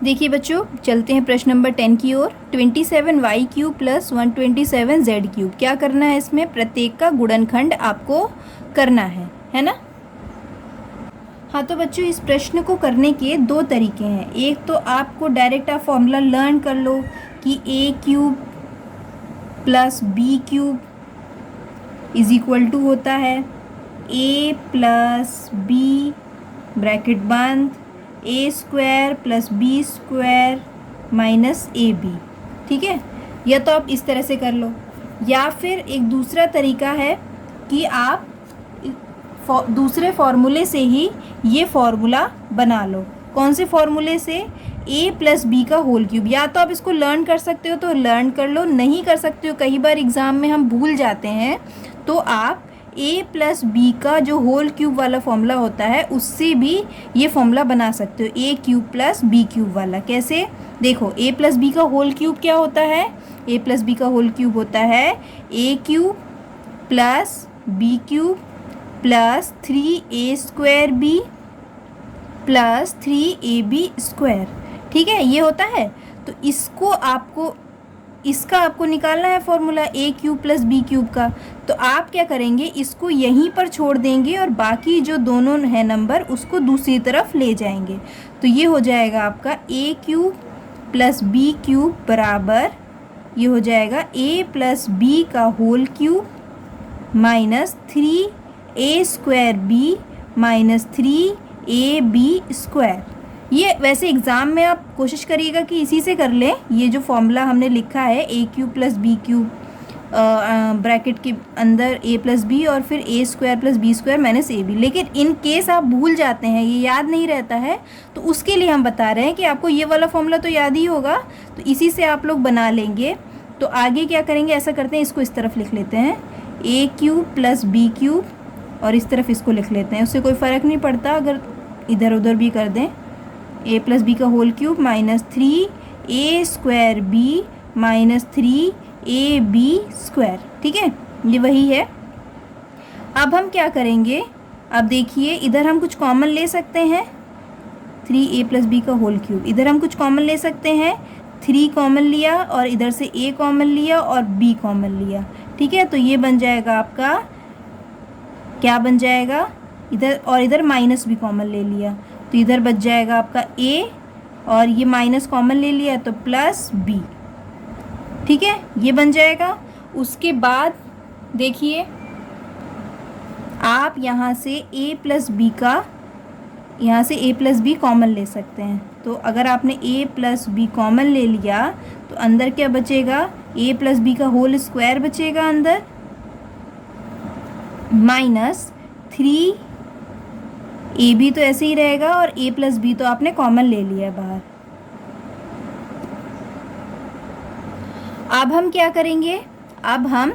देखिए बच्चों, चलते हैं प्रश्न नंबर 10 की ओर। 27y³ प्लस 127z³, क्या करना है इसमें? प्रत्येक का गुणनखंड आपको करना है ना। हाँ तो बच्चों, इस प्रश्न को करने के दो तरीके हैं। एक तो आपको डायरेक्ट आप फॉर्मूला लर्न कर लो कि a³ plus b³ is equal to होता है a प्लस b ब्रैकेट बंद a² plus b² minus ab। ठीक है, या तो आप इस तरह से कर लो, या फिर एक दूसरा तरीका है कि आप दूसरे फॉर्मूले से ही ये फॉर्मूला बना लो। कौन से फॉर्मूले से? a प्लस बी का होल क्यूब। या तो आप इसको लर्न कर सकते हो तो लर्न कर लो, नहीं कर सकते हो, कई बार एग्ज़ाम में हम भूल जाते हैं, तो आप a प्लस बी का जो होल क्यूब वाला फॉर्मूला होता है उससे भी ये फॉर्मूला बना सकते हो, a³ प्लस b³ वाला। कैसे? देखो, a प्लस बी का होल क्यूब क्या होता है? a प्लस बी का होल क्यूब होता है a³ plus b³ plus 3a² plus 3ab²। ठीक है, ये होता है। तो इसका आपको निकालना है फॉर्मूला a³ प्लस b³ का। तो आप क्या करेंगे, इसको यहीं पर छोड़ देंगे और बाकी जो दोनों है नंबर उसको दूसरी तरफ ले जाएंगे। तो ये हो जाएगा आपका a³ प्लस b³ बराबर, ये हो जाएगा a प्लस b का whole cube minus 3a² minus 3ab²। ये वैसे एग्ज़ाम में आप कोशिश करिएगा कि इसी से कर लें। ये जो फॉर्मूला हमने लिखा है a³ प्लस b³ ब्रैकेट के अंदर a प्लस बी और फिर a² plus b² minus ab। लेकिन इन केस आप भूल जाते हैं, ये याद नहीं रहता है, तो उसके लिए हम बता रहे हैं कि आपको ये वाला फॉर्मूला तो याद ही होगा, तो इसी से आप लोग बना लेंगे। तो आगे क्या करेंगे, ऐसा करते हैं, इसको इस तरफ लिख लेते हैं a³ प्लस b³ और इस तरफ इसको लिख लेते हैं। उससे कोई फ़र्क नहीं पड़ता अगर इधर उधर भी कर दें। a प्लस बी का whole cube minus 3a² minus 3ab²। ठीक है, ये वही है। अब हम क्या करेंगे, अब देखिए, इधर हम कुछ कॉमन ले सकते हैं, 3a प्लस बी का होल क्यूब। इधर हम कुछ कॉमन ले सकते हैं, 3 कॉमन लिया और इधर से a कॉमन लिया और b कॉमन लिया। ठीक है, तो ये बन जाएगा आपका, क्या बन जाएगा, इधर और इधर माइनस भी कॉमन ले लिया, तो इधर बच जाएगा आपका a और ये माइनस कॉमन ले लिया तो प्लस b। ठीक है, ये बन जाएगा। उसके बाद देखिए, आप यहाँ से a प्लस बी का, यहाँ से a प्लस बी कॉमन ले सकते हैं। तो अगर आपने a प्लस बी कॉमन ले लिया तो अंदर क्या बचेगा, a प्लस बी का होल स्क्वायर बचेगा अंदर, माइनस 3ab तो ऐसे ही रहेगा और a प्लस बी तो आपने कॉमन ले लिया है बाहर। अब हम क्या करेंगे, अब हम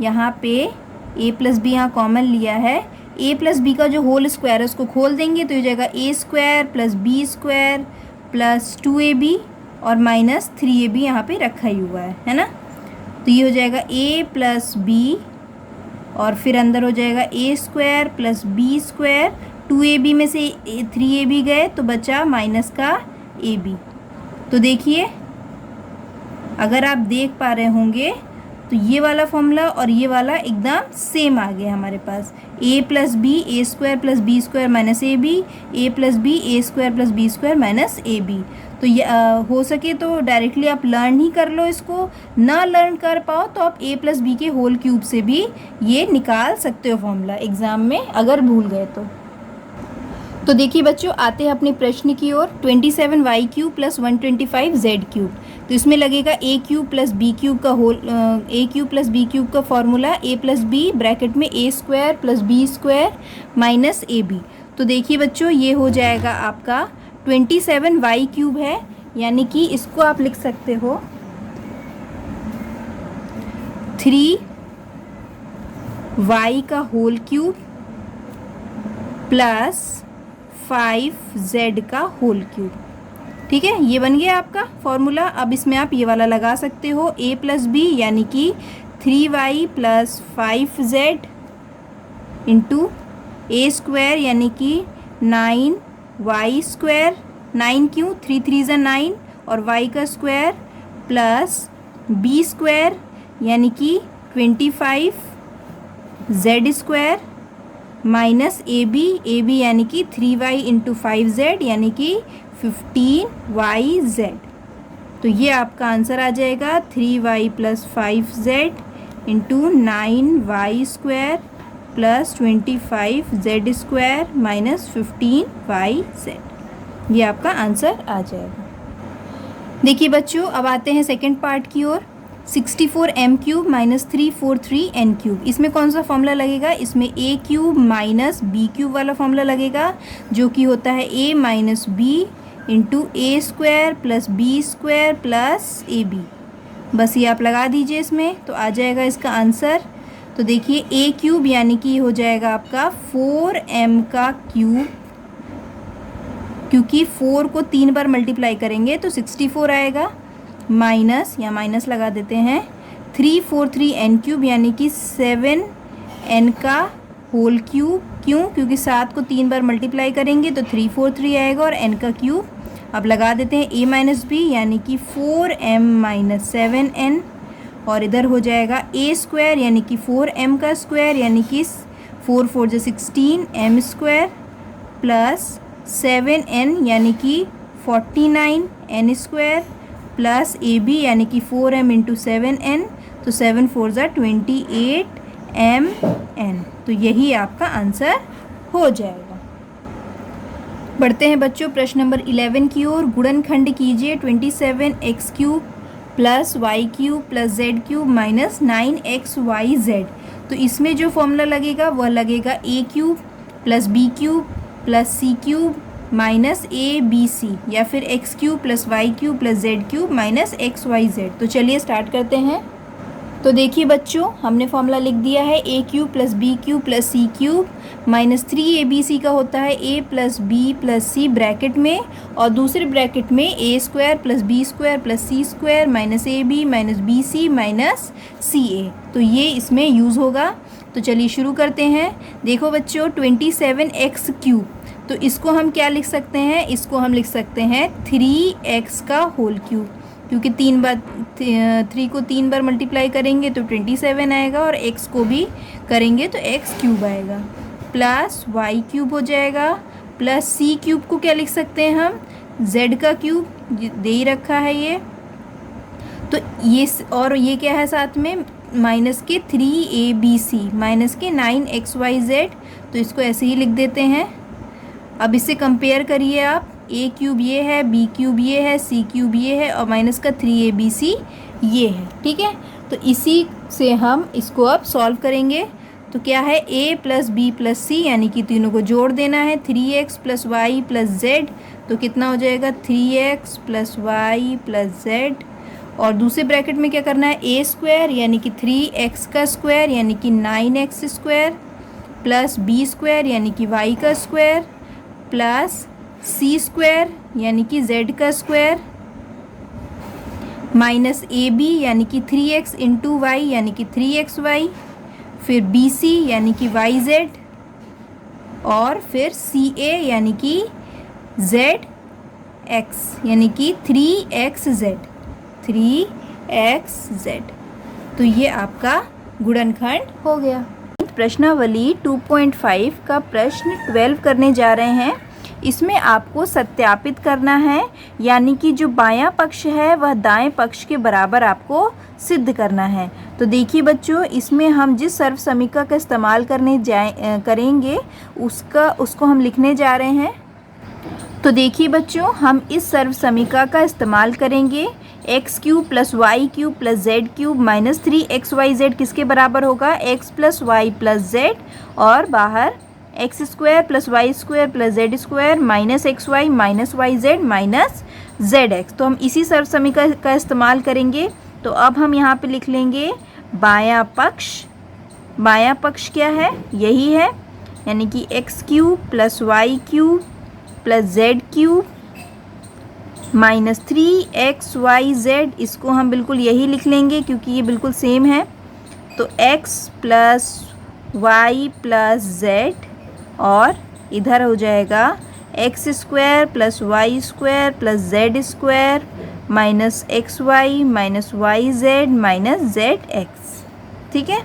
यहाँ पे a प्लस बी यहाँ कॉमन लिया है, a प्लस बी का जो होल स्क्वायर है उसको खोल देंगे तो ये जाएगा a² plus b² plus 2ab और माइनस 3ab यहाँ पे रखा ही हुआ है ना। तो ये हो जाएगा a प्लस बी और फिर अंदर हो जाएगा a² प्लस b², 2ab में से 3ab गए तो बचा माइनस का ab। तो देखिए, अगर आप देख पा रहे होंगे तो ये वाला फॉर्मूला और ये वाला एकदम सेम आ गया हमारे पास, a plus b a² plus b² minus ab, a plus b a² plus b² minus ab। तो ये हो सके तो डायरेक्टली आप लर्न ही कर लो इसको, ना लर्न कर पाओ तो आप a प्लस बी के होल क्यूब से भी ये निकाल सकते हो फॉर्मूला एग्ज़ाम में अगर भूल गए तो देखिए बच्चों, आते हैं अपने प्रश्न की ओर। 27y³ प्लस 125z³, तो इसमें लगेगा a³ प्लस b³ का होल, a³ प्लस b³ का formula a plus b bracket में a² plus b² minus ab। तो देखिए बच्चों, ये हो जाएगा आपका 27y³ है, यानी कि इसको आप लिख सकते हो 3y का होल क्यूब प्लस 5z का होल क्यूब। ठीक है, ये बन गया आपका फॉर्मूला। अब इसमें आप ये वाला लगा सकते हो, a प्लस बी यानी कि 3y plus 5z into a² यानी कि 9y² 9 क्यों, 3 3 ज़ा 9 और y का स्क्वायर प्लस b स्क्वायर यानी कि 25 z स्क्वायर माइनस ab यानी कि 3y इंटू 5z यानी कि 15yz। तो ये आपका आंसर आ जाएगा 3y plus 5z into 9y square plus 25z square minus 15yz। ये आपका आंसर आ जाएगा। देखिए बच्चों, अब आते हैं सेकंड पार्ट की ओर। 64m cube minus 343n cube, इसमें कौन सा फॉर्मूला लगेगा? इसमें a cube minus b cube वाला फॉर्मूला लगेगा, जो कि होता है a minus b into a square plus B square plus a b. बस ये आप लगा दीजिए इसमें, तो आ जाएगा इसका आंसर। तो देखिए a क्यूब यानी कि हो जाएगा आपका 4m का क्यूब, क्योंकि 4 को 3 बार मल्टीप्लाई करेंगे तो 64 आएगा, माइनस या माइनस लगा देते हैं 343n क्यूब यानी कि 7n का होल क्यूब। क्यों? क्योंकि 7 को 3 बार मल्टीप्लाई करेंगे तो 343 आएगा और n का क्यूब। अब लगा देते हैं a माइनस बी यानी कि 4m माइनस 7n, और इधर हो जाएगा a स्क्वायर यानी कि 4m का स्क्वायर यानी कि 4 4 जो 16 m स्क्वायर प्लस 7n यानी कि 49 n square plus a b यानी कि 4m इंटू 7n, तो 7 4 ज़ा 28 mn। तो यही आपका आंसर हो जाएगा। बढ़ते हैं बच्चों प्रश्न नंबर 11 की ओर। गुणनखंड कीजिए 27x cube plus y cube plus z cube minus 9xyz। तो इसमें जो फॉर्मूला लगेगा वह लगेगा a cube plus b cube plus c cube minus A b c, या फिर x cube plus y cube plus z cube minus x y z. तो चलिए स्टार्ट करते हैं। तो देखिए बच्चों, हमने फॉर्मूला लिख दिया है a cube plus B cube plus C cube minus 3abc का होता है a plus B plus C bracket में, और दूसरे ब्रैकेट में a square plus B square plus C square minus A B minus B C minus C A. तो ये इसमें यूज़ होगा। तो चलिए शुरू करते हैं। देखो बच्चों, 27x क्यूब, तो इसको हम क्या लिख सकते हैं? इसको हम लिख सकते हैं 3x का होल क्यूब, क्योंकि 3 को 3 बार मल्टीप्लाई करेंगे तो 27 आएगा, और x को भी करेंगे तो x क्यूब आएगा, प्लस y क्यूब हो जाएगा, प्लस c क्यूब को क्या लिख सकते हैं हम? z का क्यूब दे ही रखा है ये, तो ये, और ये क्या है साथ में? माइनस के 3abc माइनस के 9xyz। तो इसको ऐसे ही लिख देते हैं। अब इससे कंपेयर करिए आप, a क्यूब ये है, b क्यूब ये है, c क्यूब ये है, और माइनस का 3abc ये है। ठीक है, तो इसी से हम इसको अब सॉल्व करेंगे। तो क्या है? a प्लस बी प्लस सी यानी कि तीनों को जोड़ देना है। 3x plus Y plus Z, तो कितना हो जाएगा? 3x plus Y plus Z, और दूसरे ब्रैकेट में क्या करना है? a स्क्वायर यानी कि 3x का स्क्वायर यानी कि 9x square plus b square यानी कि y का स्क्वायर प्लस c स्क्वायर यानी कि z का स्क्वायर माइनस ए बी यानी कि 3x इंटू वाई यानी कि 3xy, फिर बी सी यानी कि yz, और फिर सी ए यानी कि zx यानी कि 3xz। तो ये आपका गुणनखंड हो गया। प्रश्नावली 2.5 का प्रश्न 12 करने जा रहे हैं। इसमें आपको सत्यापित करना है, यानी कि जो बायां पक्ष है वह दाएं पक्ष के बराबर आपको सिद्ध करना है। तो देखिए बच्चों, इसमें हम जिस सर्व समीकरण का इस्तेमाल करेंगे उसको हम लिखने जा रहे हैं। तो देखिए बच्चों, हम इस सर्व समीकरण का इस्तेमाल करेंगे। X cube plus y cube plus z cube minus 3xyz किसके बराबर होगा? x plus Y plus Z, और बाहर x square plus y square plus Z square minus x y minus y z minus z x. तो हम इसी सर्व समीकरण का इस्तेमाल करेंगे। तो अब हम यहाँ पे लिख लेंगे बायां पक्ष। बायां पक्ष क्या है? यही है, यानी कि x cube plus y cube plus z cube minus 3xyz। इसको हम बिल्कुल यही लिख लेंगे क्योंकि ये बिल्कुल सेम है। तो x plus Y plus Z, और इधर हो जाएगा x square plus y square plus Z square minus x y minus y z minus z x. ठीक है,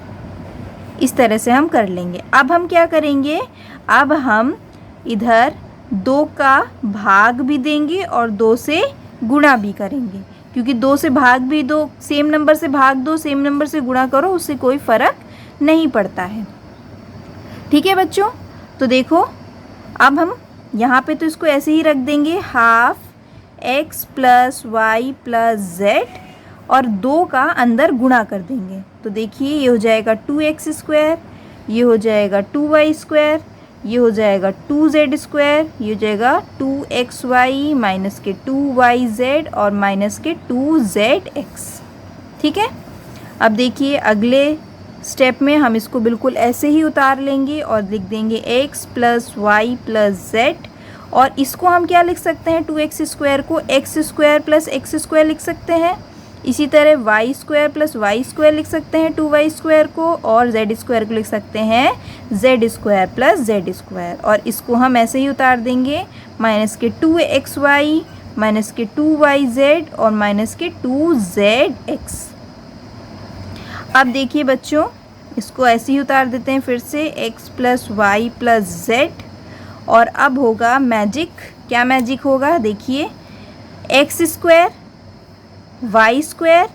इस तरह से हम कर लेंगे। अब हम क्या करेंगे, अब हम इधर 2 का भाग भी देंगे और 2 से गुणा भी करेंगे, क्योंकि 2 से भाग भी दो, सेम नंबर से भाग दो, सेम नंबर से गुणा करो, उससे कोई फ़र्क नहीं पड़ता है। ठीक है बच्चों, तो देखो अब हम यहाँ पे तो इसको ऐसे ही रख देंगे, half x plus Y plus Z और 2 का अंदर गुणा कर देंगे। तो देखिए ये हो जाएगा 2x स्क्वायर, ये हो जाएगा 2y स्क्वायर, ये हो जाएगा 2z स्क्वायर, ये हो जाएगा 2xy माइनस के 2yz और माइनस के 2zx। ठीक है, अब देखिए अगले स्टेप में हम इसको बिल्कुल ऐसे ही उतार लेंगे और लिख देंगे x plus Y plus Z, और इसको हम क्या लिख सकते हैं, 2x स्क्वायर को x square plus x square लिख सकते हैं। इसी तरह Y square plus y square लिख सकते हैं 2y स्क्वायर को, और जेड स्क्वायर को लिख सकते हैं Z square plus Z square, और इसको हम ऐसे ही उतार देंगे, माइनस के 2xy माइनस के 2yz और माइनस के 2zx। अब देखिए बच्चों इसको ऐसे ही उतार देते हैं फिर से, x plus Y plus Z, और अब होगा मैजिक। क्या मैजिक होगा, देखिए एक्स स्क्वायर वाई स्क्वायर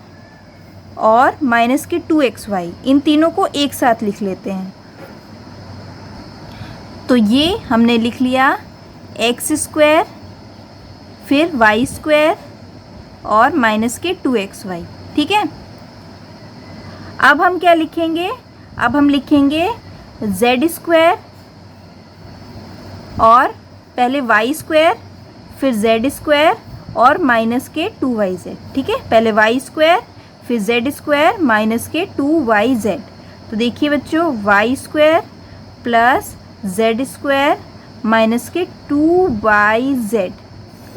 और माइनस के 2xy, इन तीनों को एक साथ लिख लेते हैं। तो ये हमने लिख लिया एक्स स्क्वायर फिर वाई स्क्वायर और माइनस के 2xy। ठीक है, अब हम क्या लिखेंगे, अब हम लिखेंगे जेड स्क्वायर और पहले वाई स्क्वायर फिर जेड स्क्वायर और माइनस के 2yz। ठीक है, पहले वाई स्क्वायर फिर जेड स्क्वायर माइनस के 2yz। तो देखिए बच्चों y square plus Z square minus के 2yz।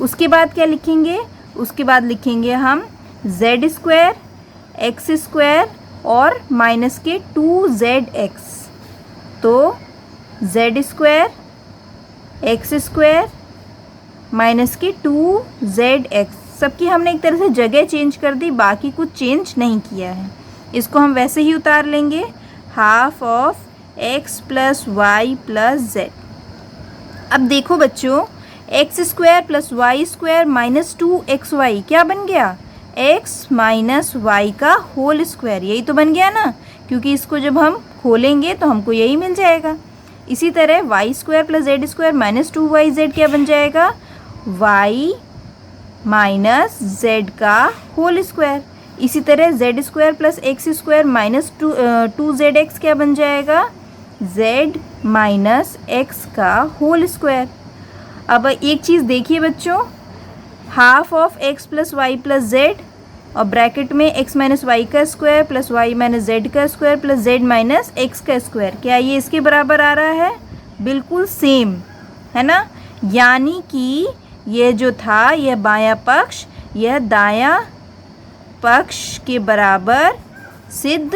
उसके बाद क्या लिखेंगे, उसके बाद लिखेंगे हम जेड स्क्वायर एक्स स्क्वायर और माइनस के 2zx। तो Z square x square minus के 2zx, सबकी हमने एक तरह से जगह चेंज कर दी, बाकी कुछ चेंज नहीं किया है। इसको हम वैसे ही उतार लेंगे, half of x plus Y plus z. अब देखो बच्चों x square plus y square minus 2xy क्या बन गया, x माइनस वाई का होल स्क्वायर, यही तो बन गया ना, क्योंकि इसको जब हम खोलेंगे तो हमको यही मिल जाएगा। इसी तरह Y square plus Z square minus 2yz क्या बन जाएगा, y माइनस जेड का होल स्क्वायर। इसी तरह Z square plus x square minus 2zx क्या बन जाएगा, z माइनस एक्स का होल स्क्वायर। अब एक चीज़ देखिए बच्चों, half of x plus Y plus Z और ब्रैकेट में x माइनस वाई का square plus y minus Z का square plus z minus X का स्क्वायर, क्या ये इसके बराबर आ रहा है, बिल्कुल सेम है ना। यानी कि यह जो था यह बायां पक्ष यह दायां पक्ष के बराबर सिद्ध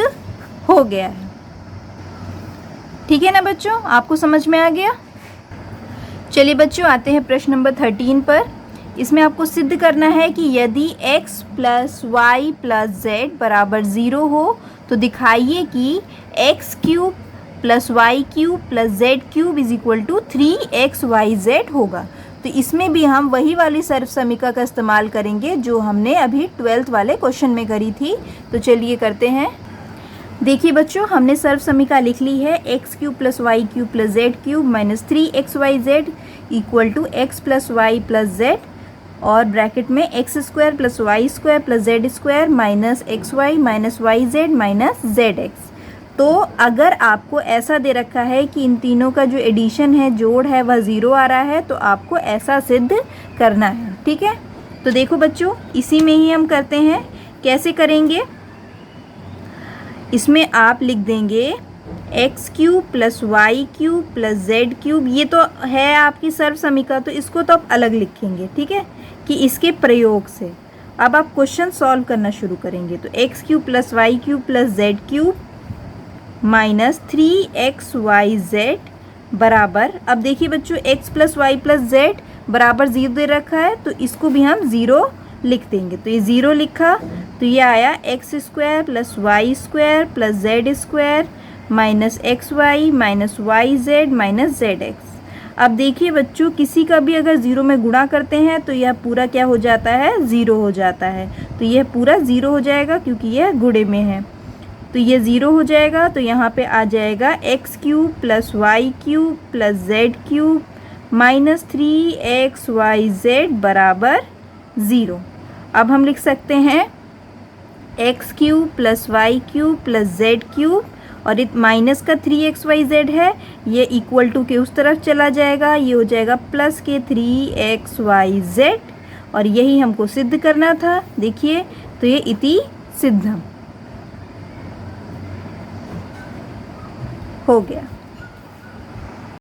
हो गया है। ठीक है ना बच्चों, आपको समझ में आ गया। चलिए बच्चों आते हैं प्रश्न नंबर 13 पर। इसमें आपको सिद्ध करना है कि यदि x plus Y plus z बराबर 0 हो तो दिखाइए कि x cube plus y cube plus z cube is equal to 3xyz होगा। तो इसमें भी हम वही वाली सर्व समीका का इस्तेमाल करेंगे जो हमने अभी 12th वाले क्वेश्चन में करी थी। तो चलिए करते हैं। देखिए बच्चों हमने सर्व समीका लिख ली है, x cube plus y cube plus z cube minus 3xyz equal to x plus Y plus Z और ब्रैकेट में x square plus y square plus Z square minus x y minus y z minus z x. तो अगर आपको ऐसा दे रखा है कि इन तीनों का जो एडिशन है, जोड़ है, वह 0 आ रहा है तो आपको ऐसा सिद्ध करना है। ठीक है, तो देखो बच्चों इसी में ही हम करते हैं। कैसे करेंगे, इसमें आप लिख देंगे x cube plus y cube plus z cube, ये तो है आपकी सर्व समीका, तो इसको तो आप अलग लिखेंगे। ठीक है, कि इसके प्रयोग से अब आप क्वेश्चन सॉल्व करना शुरू करेंगे। तो x cube plus y cube plus z cube minus 3xyz बराबर, अब देखिए बच्चों x plus Y plus z बराबर 0 दे रखा है, तो इसको भी हम 0 लिख देंगे। तो ये 0 लिखा, तो ये आया x square plus y square plus Z square minus x y minus y z minus z x. अब देखिए बच्चों, किसी का भी अगर 0 में गुणा करते हैं तो यह पूरा क्या हो जाता है, 0 हो जाता है। तो यह पूरा 0 हो जाएगा क्योंकि यह गुणे में है, तो ये 0 हो जाएगा। तो यहाँ पे आ जाएगा x cube plus y cube plus z cube minus 3x y z बराबर 0। अब हम लिख सकते हैं x cube plus y cube plus z cube, और इस माइनस का 3x y z है, ये इक्वल टू के उस तरफ चला जाएगा, ये हो जाएगा प्लस के 3x y z, और यही हमको सिद्ध करना था। देखिए, तो ये इति सिद्धम हो गया।